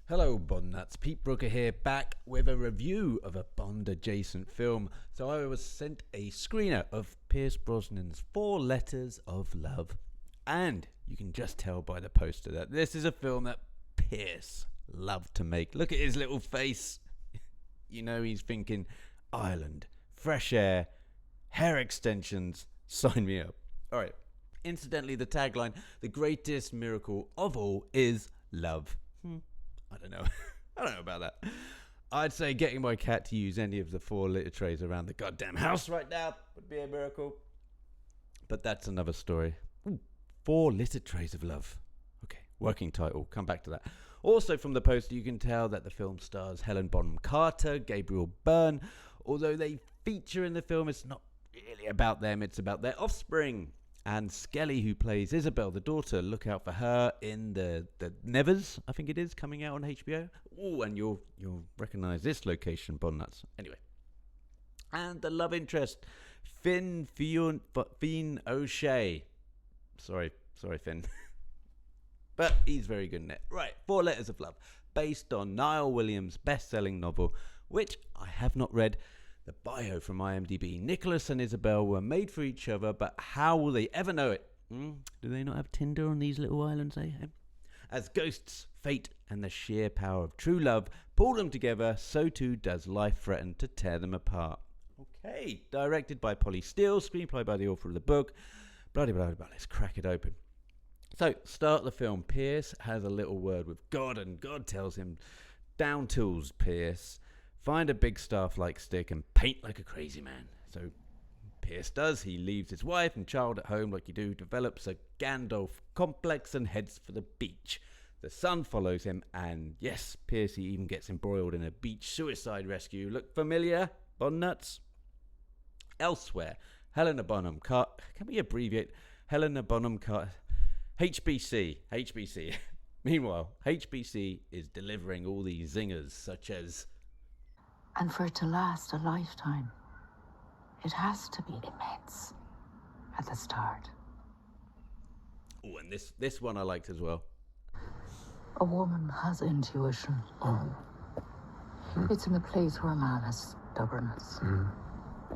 Hello Bond nuts, Pete Brooker here, back with a review of a Bond adjacent film. So I was sent a screener of Pierce Brosnan's 4 Letters of Love, and you can just tell by the poster that this is a film that Pierce loved to make. Look at his little face. You know he's thinking Ireland, fresh air, hair extensions, sign me up. Alright, incidentally the tagline, the greatest miracle of all is love. I don't know. I don't know about that. I'd say getting my cat to use any of the 4 litter trays around the goddamn house right now would be a miracle. But that's another story. Ooh, 4 litter trays of love. Okay, working title. Come back to that. Also from the poster, you can tell that the film stars Helen Bonham Carter, Gabriel Byrne. Although they feature in the film, it's not really about them. It's about their offspring. And Skelly, who plays Isabel, the daughter, look out for her in the Nevers, I think it is, coming out on HBO. Oh, and you'll recognise this location, Bond nuts. Anyway, and the love interest, Finn O'Shea. Sorry, Finn, but he's very good in it. Right, 4 Letters of Love, based on Niall Williams' best-selling novel, which I have not read. The bio from IMDb, Nicholas and Isabel were made for each other, but how will they ever know it? Do they not have Tinder on these little islands, eh? As ghosts, fate, and the sheer power of true love pull them together, so too does life threaten to tear them apart. Okay, directed by Polly Steele, screenplay by the author of the book. Bloody blah, blah, blah. Let's crack it open. So, start the film. Pierce has a little word with God, and God tells him, down tools, Pierce. Find a big staff-like stick and paint like a crazy man. So Pierce does. He leaves his wife and child at home like you do, develops a Gandalf complex and heads for the beach. The son follows him, and yes, Pierce even gets embroiled in a beach suicide rescue. Look familiar, Bond nuts? Elsewhere, Helena Bonham Carter. Can we abbreviate? Helena Bonham Carter. HBC. Meanwhile, HBC is delivering all these zingers such as... And for it to last a lifetime, it has to be immense at the start. Oh, and this one I liked as well. A woman has intuition. It's in the place where a man has stubbornness.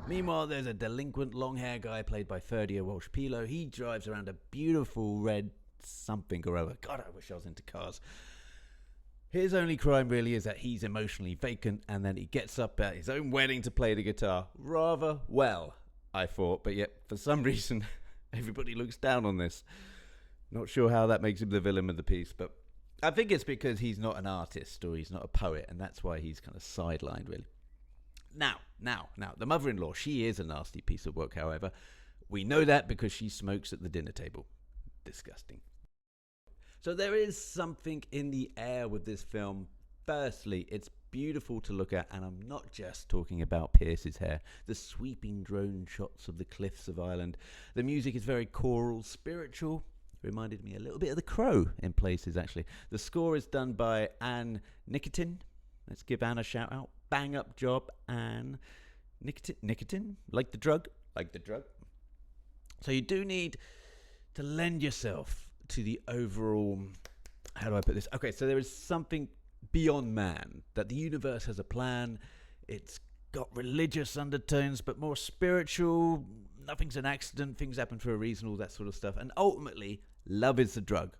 Meanwhile, there's a delinquent long-haired guy played by Ferdia Walsh-Pilo. He drives around a beautiful red something or other. God, I wish I was into cars. His only crime really is that he's emotionally vacant, and then he gets up at his own wedding to play the guitar. Rather well, I thought, but yet for some reason everybody looks down on this. Not sure how that makes him the villain of the piece, but I think it's because he's not an artist or he's not a poet, and that's why he's kind of sidelined really. Now, the mother-in-law, she is a nasty piece of work, however. We know that because she smokes at the dinner table. Disgusting. So there is something in the air with this film. Firstly, it's beautiful to look at, and I'm not just talking about Pierce's hair. The sweeping drone shots of the cliffs of Ireland. The music is very choral, spiritual. Reminded me a little bit of The Crow in places, actually. The score is done by Anne Nikitin. Let's give Anne a shout out. Bang up job, Anne Nikitin. Like the drug. So you do need to lend yourself to the overall, how do I put this? Okay, so there is something beyond man, that the universe has a plan. It's got religious undertones, but more spiritual. Nothing's an accident, things happen for a reason, all that sort of stuff. And ultimately, love is the drug,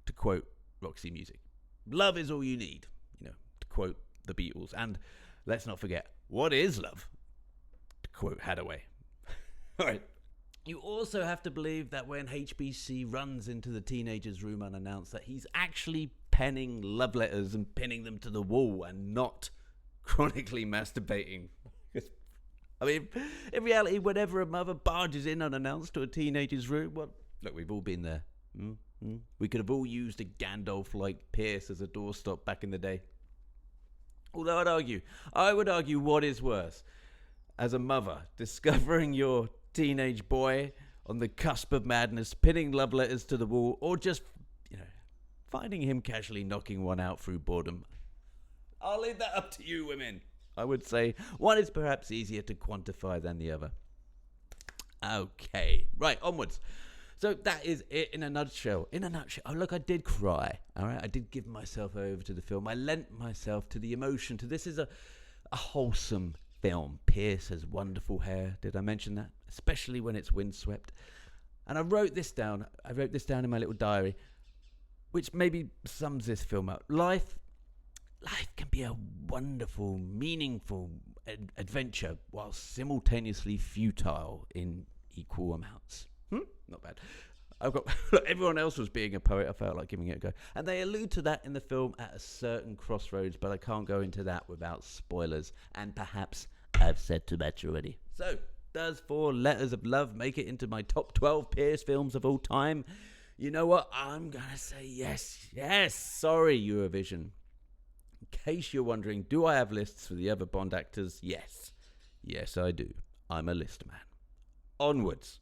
to quote Roxy Music. Love is all you need, to quote the Beatles. And let's not forget, what is love? To quote Hadaway. All right. You also have to believe that when HBC runs into the teenager's room unannounced, that he's actually penning love letters and pinning them to the wall and not chronically masturbating. I mean, in reality, whenever a mother barges in unannounced to a teenager's room, well, look, we've all been there. We could have all used a Gandalf-like Pierce as a doorstop back in the day. Although I would argue what is worse, as a mother, discovering your teenage boy on the cusp of madness, pinning love letters to the wall, or just, finding him casually knocking one out through boredom. I'll leave that up to you, women. I would say one is perhaps easier to quantify than the other. Okay, right, onwards. So that is it in a nutshell. Oh, look, I did cry. All right, I did give myself over to the film. I lent myself to the emotion. This is a wholesome film. Pierce has wonderful hair. Did I mention that? Especially when it's windswept. And I wrote this down. In my little diary, which maybe sums this film up. Life can be a wonderful, meaningful adventure while simultaneously futile in equal amounts. Not bad. Everyone else was being a poet. I felt like giving it a go. And they allude to that in the film at a certain crossroads, but I can't go into that without spoilers. And perhaps I've said too much already. So, does 4 Letters of Love make it into my top 12 Pierce films of all time? You know what? I'm going to say yes. Yes. Sorry, Eurovision. In case you're wondering, do I have lists for the other Bond actors? Yes. Yes, I do. I'm a list man. Onwards.